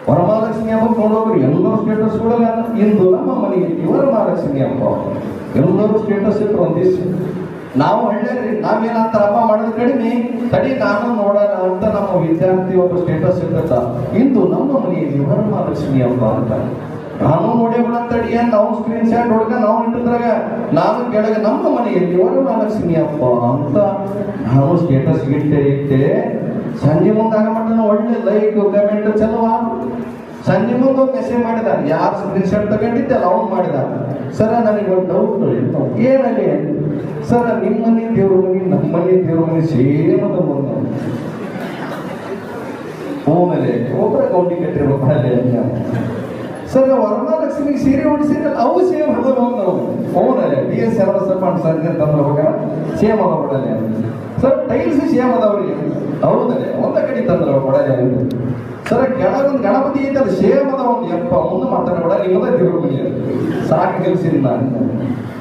ವರಮಹಾಲಕ್ಷ್ಮಿ ಹಬ್ಬಕ್ಕೆ ನೋಡೋರು ಎಲ್ಲರೂ ಸ್ಟೇಟಸ್ಗಳಲ್ಲ. ಇಂದು ನಮ್ಮ ಮನೆಯಲ್ಲಿ ವರಮಹಾಲಕ್ಷ್ಮಿ ಹಬ್ಬ ಎಲ್ಲರೂ ಸ್ಟೇಟಸ್ ಇಟ್ಟರು ಒಂದಿವ್ಸ. ನಾವು ಹಳ್ಳಿಯರಿ ನಾವೇನಂತ ಹಬ್ಬ ಮಾಡೋದು ಕಡಿಮೆ, ತಡಿ ನಾನು ನೋಡೋಣ ಅಂತ ನಮ್ಮ ವಿದ್ಯಾರ್ಥಿ ಒಬ್ಬ ಸ್ಟೇಟಸ್ ಇರ್ತದ, ಇಂದು ನಮ್ಮ ಮನೆಯಲ್ಲಿ ವರಮಹಾಲಕ್ಷ್ಮಿ ಹಬ್ಬ ಅಂತ. ನಾನು ನೋಡೇಬಿಡ ತಡಿ ಅಂತ ನಾವು ಸ್ಕ್ರೀನ್ ಶಾಟ್ ಹೊಡ್ಕ ನಾವು ಇಟ್ಟಿದ್ರಾಗ ನಾನು ಕೆಳಗೆ ನಮ್ಮ ಮನೆಯಲ್ಲಿ ವರಮಹಾಲಕ್ಷ್ಮಿ ಹಬ್ಬ ಅಂತ ನಾನು ಸ್ಟೇಟಸ್ ಇಟ್ಟೆ. ಸಂಜೆ ಮುಂದಾಗ ಮಟ್ಟ ಒಳ್ಳೆ ಲೈಕ್ ಕಮೆಂಟ್ ಚಲೋ. ಸಂಜೆ ಮುಂದೆ ಒಂದು ಮೆಸೇಜ್ ಮಾಡಿದಾನೆ, ಯಾರು ಸ್ಕ್ರೀನ್ ಶಾಟ್ ತಗೊಂಡಿದ್ದಲ್ಲ ಅವ್ನು ಮಾಡಿದ. ಸರ ನನಗೆ ಒಂದು ಡೌಟ್, ಏನಲ್ಲಿ ಸರ ನಿಮ್ಮ ಮನೆ ದೇವ್ರ ಮನೆ ನಮ್ಮ ಮನೆ ದೇವ್ರ ಮನೆ ಸೇಮ್ ಅದ ಬಂದು ಹೋಮೇಲೆ ಒಬ್ಬರ ಗೌಂಡಿ ಕಟ್ಟಿರ್ಬೇಕು. ಸರ್ ವರಮಹಾಲಕ್ಷ್ಮಿಗೆ ಸೀರೆ ಉಡಿಸಿದ್ರೆ ಅವು ಸೇಮ್ ಅದ ನಾವು ಹೋಮಲ್ಲಿ BS ಸರ್ವಸರ್ಪಂಚ್ ಸರ್ ತಂದ್ರೆ ಸೇಮ್ ಅದ ಕೊಡಲೆ ಸರ್. ಟೈಲ್ಸ್ ಸೇಮ್ ಅದಾವ್ರಿಗೆ ಹೌದಲ್ಲೇ ಒಂದ ಕಡೆ ತಂದ್ರೆ ಕೊಡಲೆ ಸರ್. ಕೆಳಗೊಂದು ಗಣಪತಿ ಐತೆ ಅದು ಸೇಮ್ ಅದ ಒಂದು ಎಪ್ಪ ಮುಂದೆ ಮಾತಾಡಬೇಡ, ನಿಮ್ಮದ ದೇವ್ರ ಮನೆ ಸಾಕು ಕೆಲಸ ನಾನು